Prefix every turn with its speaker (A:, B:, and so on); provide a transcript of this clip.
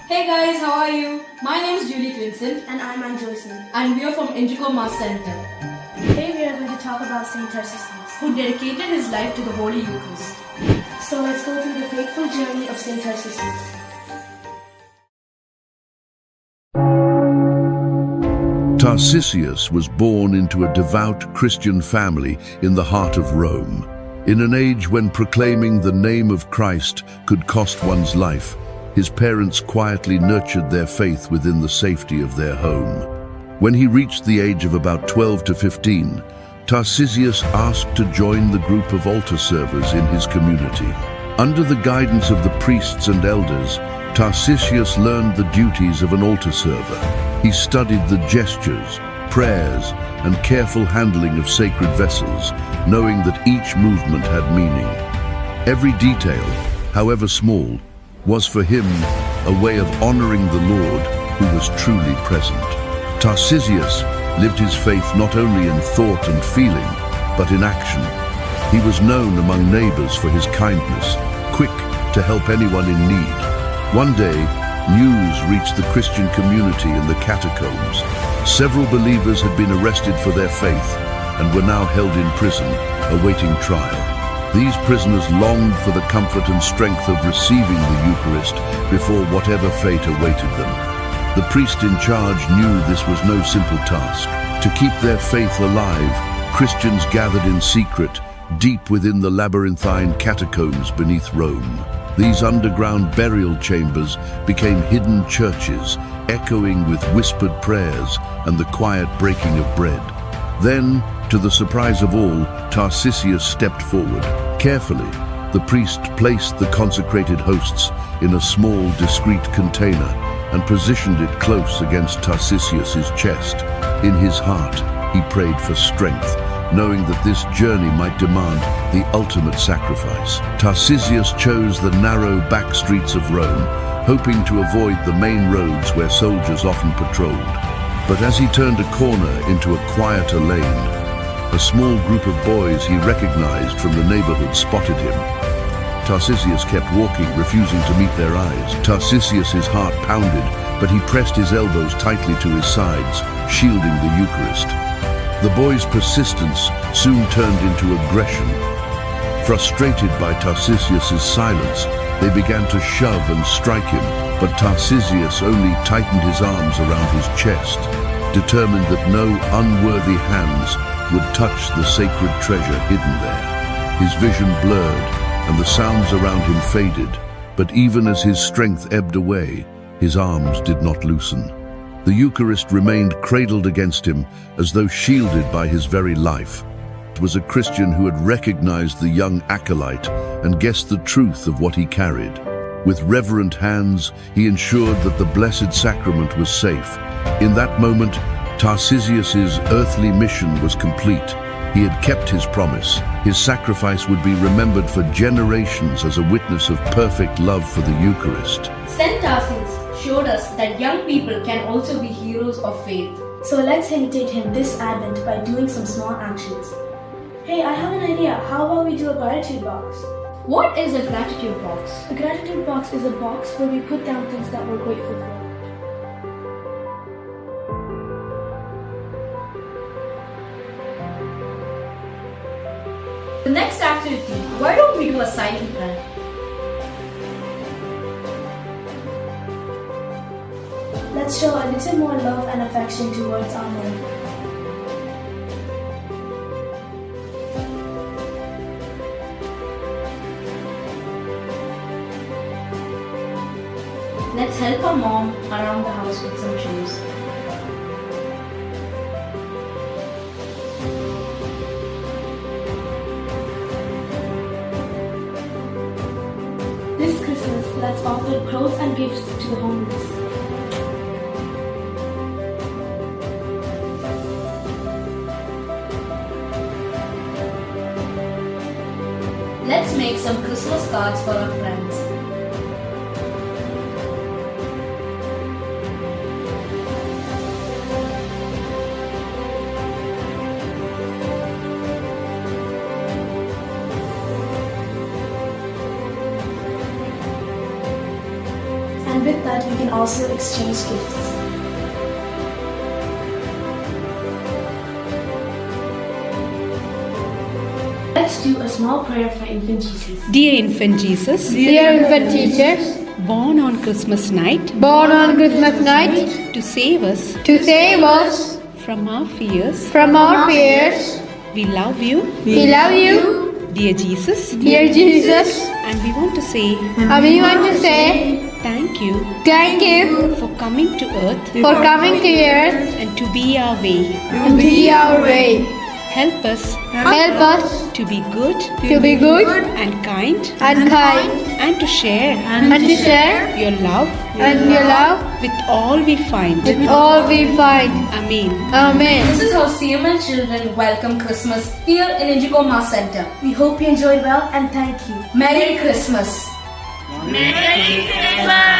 A: Hey guys, how are you? My name is Julie Clinton
B: And I'm Anjoyson.
A: and we are from Inchicore Mass Center,
B: Today we are going to talk about Saint Tarcisius.
A: who dedicated his life to the Holy Eucharist.
B: So let's go through the faithful journey of Saint Tarcisius.
C: Tarcisius was born into a devout Christian family in the heart of Rome. In an age when proclaiming the name of Christ could cost one's life, his parents quietly nurtured their faith within the safety of their home. When he reached the age of about 12 to 15, Tarcisius asked to join the group of altar servers in his community. Under the guidance of the priests and elders, Tarcisius learned the duties of an altar server. He studied the gestures, prayers, and careful handling of sacred vessels, knowing that each movement had meaning. Every detail, however small, was for him a way of honoring the Lord who was truly present. Tarcisius lived his faith not only in thought and feeling, but in action. He was known among neighbors for his kindness, quick to help anyone in need. One day, news reached the Christian community in the catacombs. Several believers had been arrested for their faith and were now held in prison, awaiting trial. These prisoners longed for the comfort and strength of receiving the Eucharist before whatever fate awaited them. The priest in charge knew this was no simple task. To keep their faith alive, Christians gathered in secret, deep within the labyrinthine catacombs beneath Rome. These underground burial chambers became hidden churches, echoing with whispered prayers and the quiet breaking of bread. Then, to the surprise of all, Tarcisius stepped forward. Carefully, the priest placed the consecrated hosts in a small, discreet container and positioned it close against Tarcisius's chest. In his heart, he prayed for strength, knowing that this journey might demand the ultimate sacrifice. Tarcisius chose the narrow back streets of Rome, hoping to avoid the main roads where soldiers often patrolled. But as he turned a corner into a quieter lane, a small group of boys he recognized from the neighborhood spotted him. Tarcisius kept walking, refusing to meet their eyes. Tarcisius's heart pounded, but he pressed his elbows tightly to his sides, shielding the Eucharist. The boys' persistence soon turned into aggression. Frustrated by Tarcisius's silence, they began to shove and strike him, but Tarcisius only tightened his arms around his chest, determined that no unworthy hands would touch the sacred treasure hidden there. His vision blurred, and the sounds around him faded, but even as his strength ebbed away, his arms did not loosen. The Eucharist remained cradled against him, as though shielded by his very life. It was a Christian who had recognized the young acolyte and guessed the truth of what he carried. With reverent hands, he ensured that the Blessed Sacrament was safe. In that moment, Tarcisius's earthly mission was complete. He had kept his promise. His sacrifice would be remembered for generations as a witness of perfect love for the Eucharist.
A: Saint Tarcisius showed us that young people can also be heroes of faith.
B: So let's imitate him this Advent by doing some small actions. Hey, I have an idea. How about we do a gratitude box?
A: What is a gratitude box?
B: A gratitude box is a box where we put down things that we're grateful for.
A: The next activity, why don't we do a silent prayer?
B: Let's show a little more love and affection towards our Lord.
A: Let's help our mom around the house with some shoes.
B: This Christmas, let's offer clothes and gifts to the homeless.
A: Let's make some Christmas cards for our friends.
B: And with that, we can also exchange gifts. Let's do a small prayer for Infant Jesus.
D: Dear Infant Jesus,
E: Dear infant teachers,
D: born on Christmas night
E: born on Christmas night
D: to save us
E: to save us
D: from our fears,
E: from our fears,
D: we love you,
E: we love you,
D: dear Jesus,
E: dear Jesus,
D: and we want to say
E: and we want to say
D: thank you
E: thank you
D: for coming to earth
E: for coming to earth
D: and to be our way.
E: and to be our way.
D: Help us
E: Help us
D: to be good
E: to be good
D: and kind
E: and kind
D: and to share
E: and to share
D: your love
E: and your love
D: with all we find.
E: with all we find.
D: Amen.
E: Amen.
A: This is how CML children welcome Christmas here in Inchicore Mass Center.
B: We hope you enjoyed well and thank you.
A: Merry Christmas!
F: Merry Christmas!